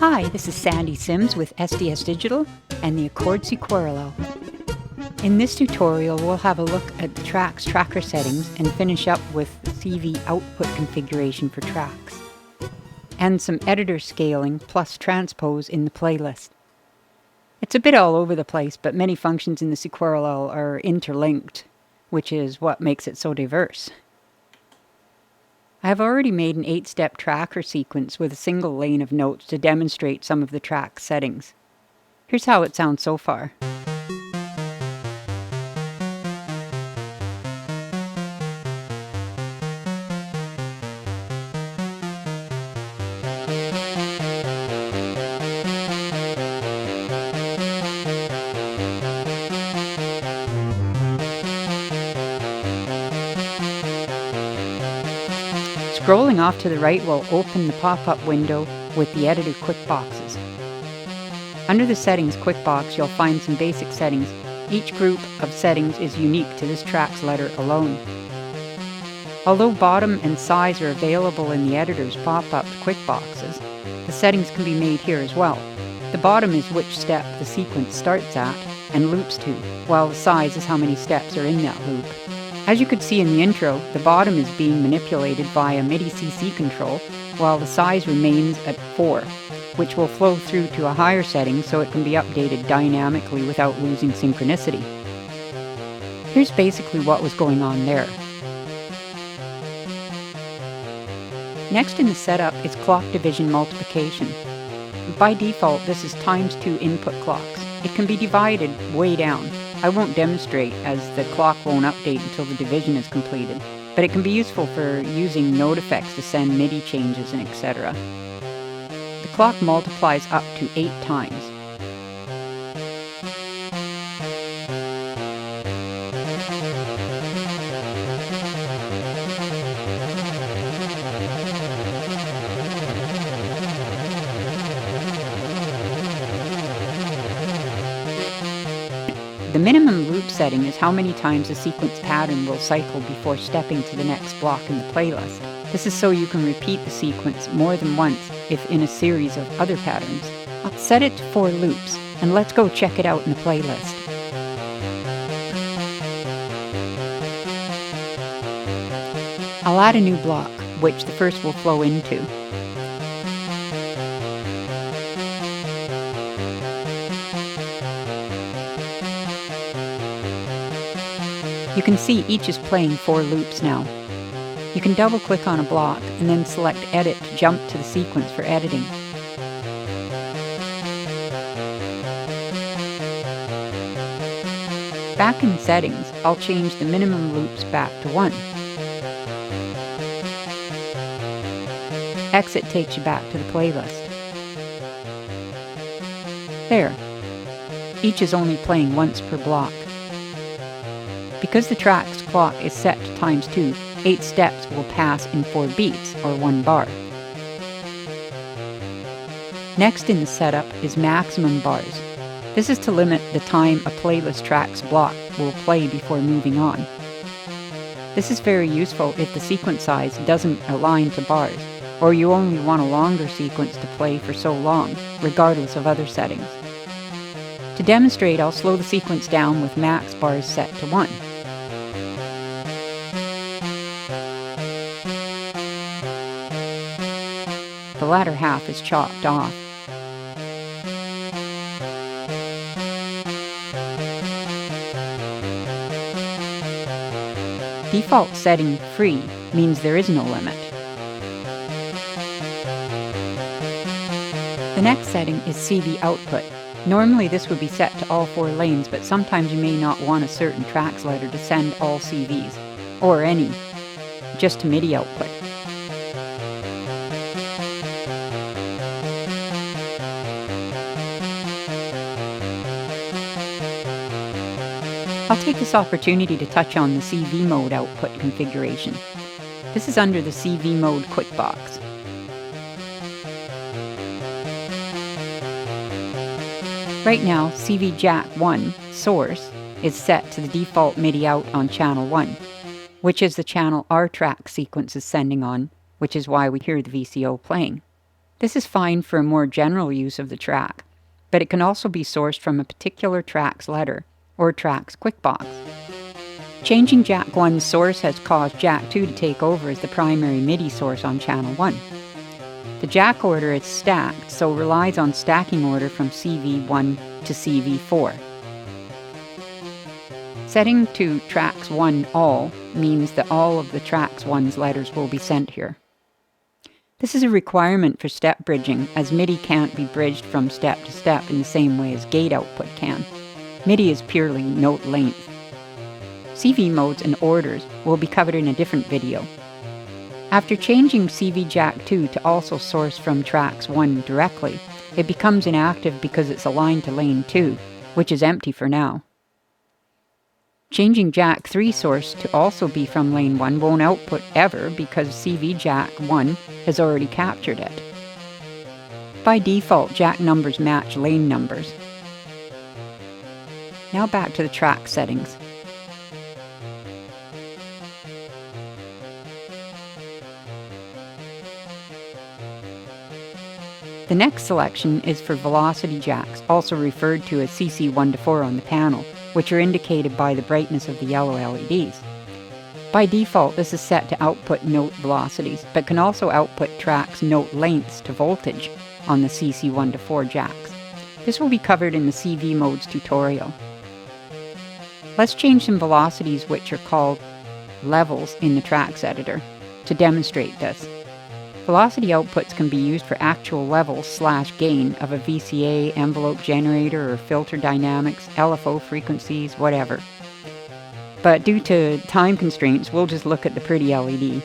Hi, this is Sandy Sims with SDS Digital and the Accord Sequarallel. In this tutorial, we'll have a look at the TRAX tracker settings and finish up with the CV output configuration for TRAX, and some editor scaling plus transpose in the playlist. It's a bit all over the place, but many functions in the Sequarallel are interlinked, which is what makes it so diverse. I have already made an 8-step tracker sequence with a single lane of notes to demonstrate some of the TRAX settings. Here's how it sounds so far. Scrolling off to the right will open the pop-up window with the editor quick boxes. Under the settings quick box, you'll find some basic settings. Each group of settings is unique to this TRAX letter alone. Although bottom and size are available in the editor's pop-up quick boxes, the settings can be made here as well. The bottom is which step the sequence starts at and loops to, while the size is how many steps are in that loop. As you could see in the intro, the bottom is being manipulated via MIDI CC control, while the size remains at 4, which will flow through to a higher setting so it can be updated dynamically without losing synchronicity. Here's basically what was going on there. Next in the setup is clock division multiplication. By default, this is ×2 input clocks. It can be divided way down. I won't demonstrate as the clock won't update until the division is completed, but it can be useful for using NoteFX to send MIDI changes and etc. The clock multiplies up to 8 times. The minimum loop setting is how many times a sequence pattern will cycle before stepping to the next block in the playlist. This is so you can repeat the sequence more than once if in a series of other patterns. I'll set it to 4 loops, and let's go check it out in the playlist. I'll add a new block, which the first will flow into. You can see each is playing 4 loops now. You can double-click on a block and then select Edit to jump to the sequence for editing. Back in Settings, I'll change the minimum loops back to 1. Exit takes you back to the playlist. There. Each is only playing once per block. Because the TRAX clock is set to ×2, 8 steps will pass in 4 beats, or 1 bar. Next in the setup is maximum bars. This is to limit the time a playlist TRAX block will play before moving on. This is very useful if the sequence size doesn't align to bars, or you only want a longer sequence to play for so long, regardless of other settings. To demonstrate, I'll slow the sequence down with max bars set to 1. The latter half is chopped off. Default setting free means there is no limit. The next setting is CV output. Normally this would be set to all 4 lanes, but sometimes you may not want a certain TRAX letter to send all CVs, or any, just to MIDI output. I'll take this opportunity to touch on the CV mode output configuration. This is under the CV mode quick box. Right now, CV Jack 1 source is set to the default MIDI out on channel 1, which is the channel our TRAX sequence is sending on, which is why we hear the VCO playing. This is fine for a more general use of the track, but it can also be sourced from a particular TRAX letter, or TRAX QuickBox. Changing Jack 1's source has caused Jack 2 to take over as the primary MIDI source on channel 1. The Jack order is stacked, so relies on stacking order from CV1 to CV4. Setting to TRAX 1 All means that all of the TRAX 1's letters will be sent here. This is a requirement for step bridging, as MIDI can't be bridged from step to step in the same way as gate output can. MIDI is purely note length. CV modes and orders will be covered in a different video. After changing CV Jack 2 to also source from TRAX 1 directly, it becomes inactive because it's aligned to lane 2, which is empty for now. Changing Jack 3 source to also be from lane 1 won't output ever because CV Jack 1 has already captured it. By default, Jack numbers match lane numbers. Now back to the track settings. The next selection is for velocity jacks, also referred to as CC1 to 4 on the panel, which are indicated by the brightness of the yellow LEDs. By default, this is set to output note velocities, but can also output TRAX note lengths to voltage on the CC1 to 4 jacks. This will be covered in the CV modes tutorial. Let's change some velocities which are called levels in the TRAX editor to demonstrate this. Velocity outputs can be used for actual levels / gain of a VCA, envelope generator, or filter dynamics, LFO frequencies, whatever. But due to time constraints, we'll just look at the pretty LED.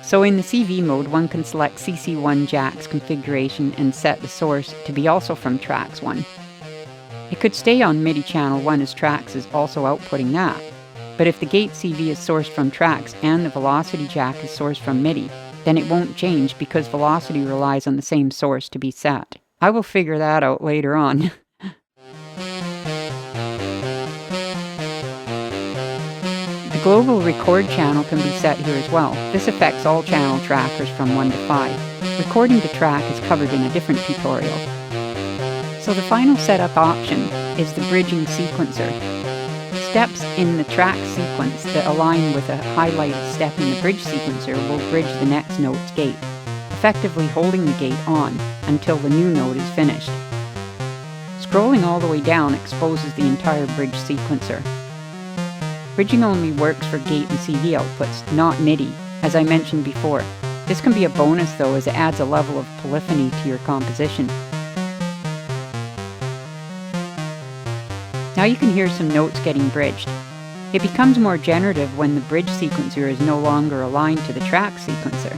So in the CV mode, one can select CC1 Jack's configuration and set the source to be also from TRAX 1. It could stay on MIDI channel 1 as TRAX is also outputting that. But if the gate CV is sourced from TRAX and the velocity jack is sourced from MIDI, then it won't change because velocity relies on the same source to be set. I will figure that out later on. The global record channel can be set here as well. This affects all channel trackers from 1 to 5. Recording to track is covered in a different tutorial. So the final setup option is the bridging sequencer. Steps in the track sequence that align with a highlighted step in the bridge sequencer will bridge the next note's gate, effectively holding the gate on until the new note is finished. Scrolling all the way down exposes the entire bridge sequencer. Bridging only works for gate and CV outputs, not MIDI, as I mentioned before. This can be a bonus though, as it adds a level of polyphony to your composition. Now you can hear some notes getting bridged. It becomes more generative when the bridge sequencer is no longer aligned to the track sequencer.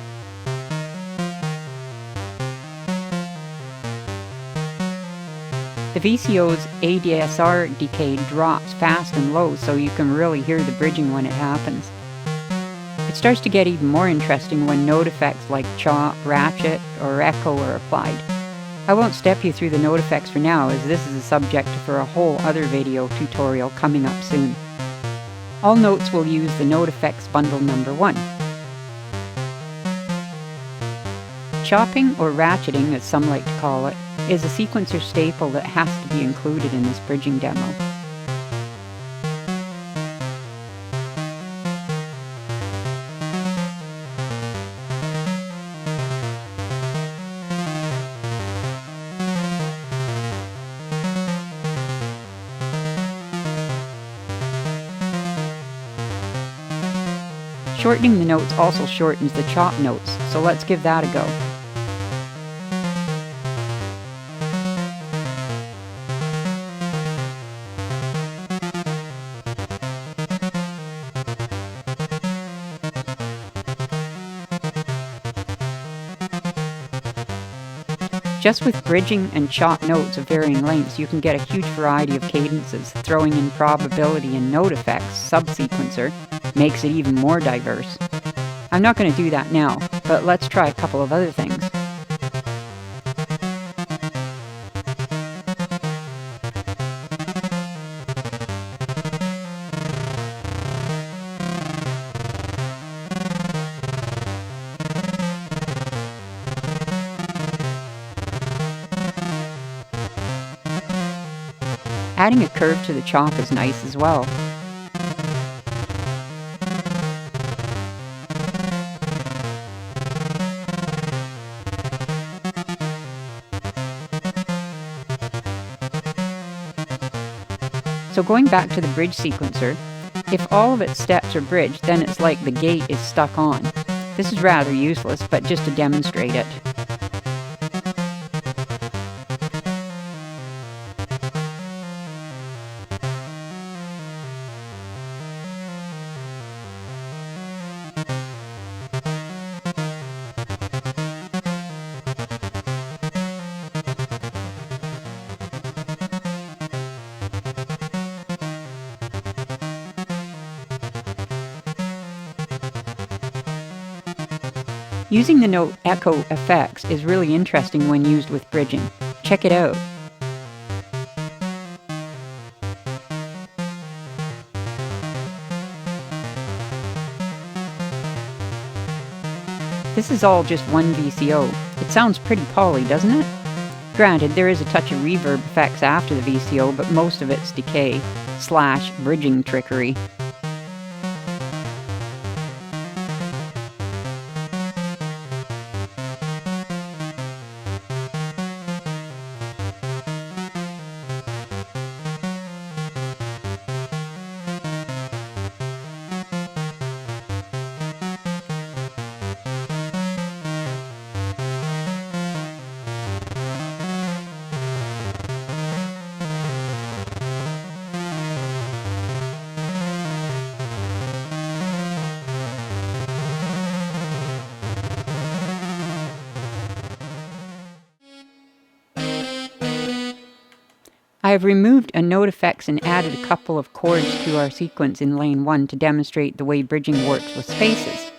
The VCO's ADSR decay drops fast and low, so you can really hear the bridging when it happens. It starts to get even more interesting when note effects like chop, ratchet, or echo are applied. I won't step you through the note effects for now, as this is a subject for a whole other video tutorial coming up soon. All notes will use the NoteFX bundle number 1. Chopping, or ratcheting as some like to call it, is a sequencer staple that has to be included in this bridging demo. Shortening the notes also shortens the chop notes, so let's give that a go. Just with bridging and chop notes of varying lengths, you can get a huge variety of cadences. Throwing in probability and NoteFX subsequencer makes it even more diverse. I'm not going to do that now, but let's try a couple of other things. Adding a curve to the chop is nice as well. So going back to the bridge sequencer, if all of its steps are bridged, then it's like the gate is stuck on. This is rather useless, but just to demonstrate it. Using the note echo effects is really interesting when used with bridging. Check it out. This is all just one VCO. It sounds pretty poly, doesn't it? Granted, there is a touch of reverb effects after the VCO, but most of it's decay / bridging trickery. I have removed a NoteFX and added a couple of chords to our sequence in lane 1 to demonstrate the way bridging works with spaces.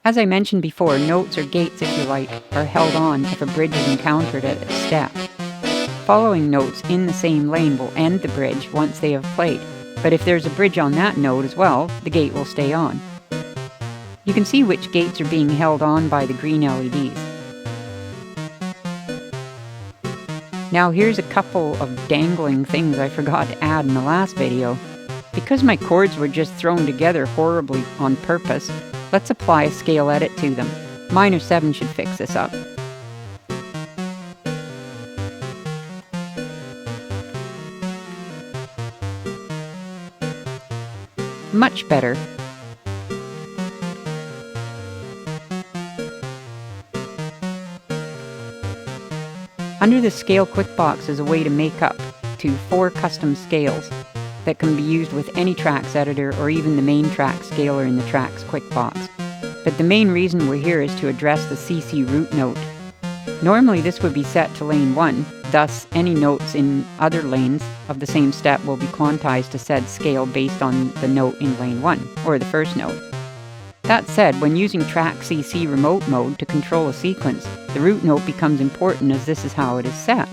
As I mentioned before, notes or gates, if you like, are held on if a bridge is encountered at a step. Following notes in the same lane will end the bridge once they have played, but if there's a bridge on that note as well, the gate will stay on. You can see which gates are being held on by the green LEDs. Now here's a couple of dangling things I forgot to add in the last video. Because my chords were just thrown together horribly on purpose, let's apply a scale edit to them. Minor 7 should fix this up. Much better. Under the Scale Quick Box is a way to make up to 4 custom scales that can be used with any TRAX editor or even the main TRAX scaler in the TRAX Quick Box. But the main reason we're here is to address the CC root note. Normally this would be set to lane 1, thus any notes in other lanes of the same step will be quantized to said scale based on the note in lane 1, or the first note. That said, when using TRAX CC remote mode to control a sequence, the root note becomes important as this is how it is set,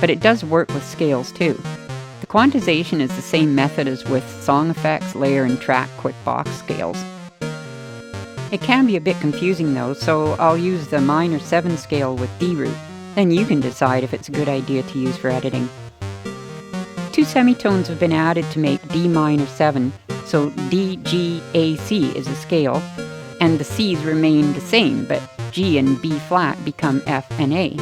but it does work with scales too. The quantization is the same method as with song effects, layer, and track quick box scales. It can be a bit confusing though, so I'll use the minor 7 scale with D root, then you can decide if it's a good idea to use for editing. 2 semitones have been added to make D minor 7, so D, G, A, C is a scale, and the C's remain the same, but G and B flat become F and A.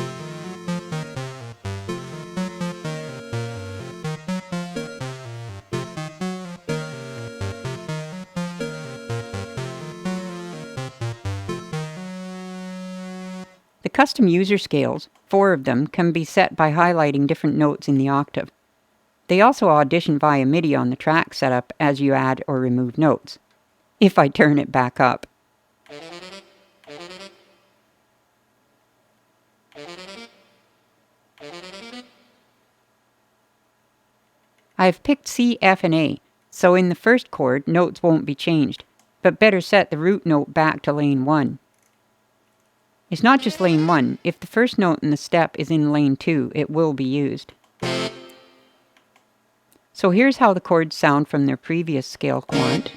The custom user scales, 4 of them, can be set by highlighting different notes in the octave. They also audition via MIDI on the TRAX setup as you add or remove notes. If I turn it back up. I have picked C, F, and A, so in the first chord, notes won't be changed, but better set the root note back to lane 1. It's not just lane 1, if the first note in the step is in lane 2, it will be used. So here's how the chords sound from their previous scale quant,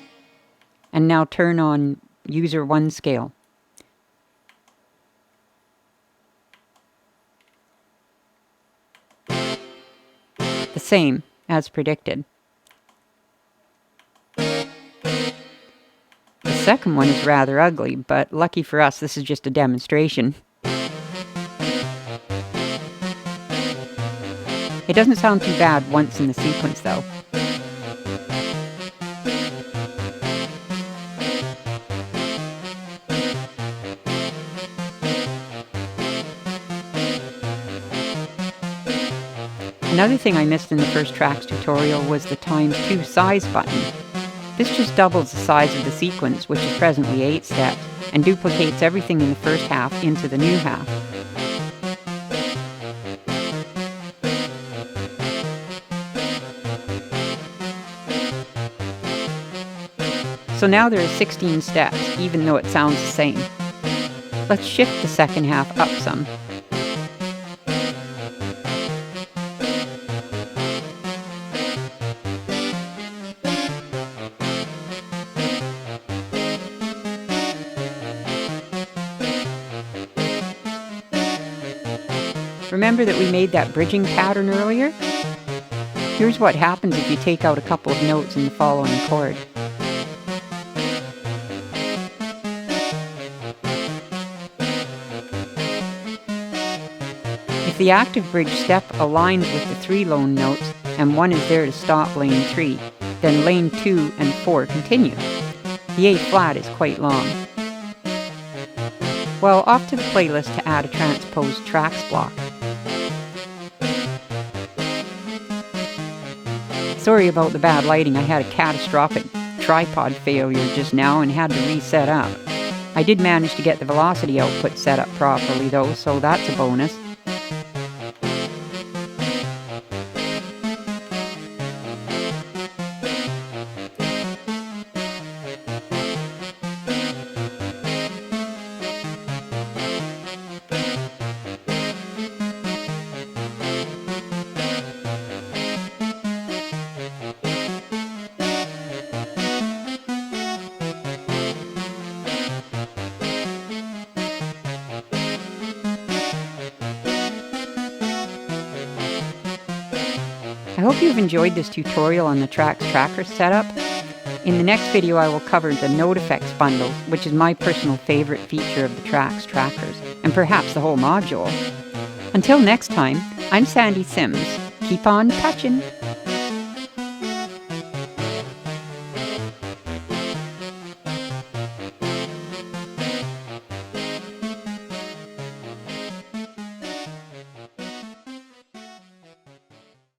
and now turn on user 1 scale. The same, as predicted. The second one is rather ugly, but lucky for us, this is just a demonstration. It doesn't sound too bad once in the sequence, though. Another thing I missed in the first TRAX tutorial was the ×2 size button. This just doubles the size of the sequence, which is presently 8 steps, and duplicates everything in the first half into the new half. So now there are 16 steps, even though it sounds the same. Let's shift the second half up some. Remember that we made that bridging pattern earlier? Here's what happens if you take out a couple of notes in the following chord. If the active bridge step aligns with the 3 lone notes and 1 is there to stop lane 3, then lane 2 and 4 continue. The A flat is quite long. Well, off to the playlist to add a transposed TRAX block. Sorry about the bad lighting, I had a catastrophic tripod failure just now and had to reset up. I did manage to get the velocity output set up properly though, so that's a bonus. I hope you've enjoyed this tutorial on the TRAX tracker setup. In the next video I will cover the NoteFX bundles, which is my personal favorite feature of the TRAX trackers, and perhaps the whole module. Until next time, I'm Sandy Sims. Keep on patching!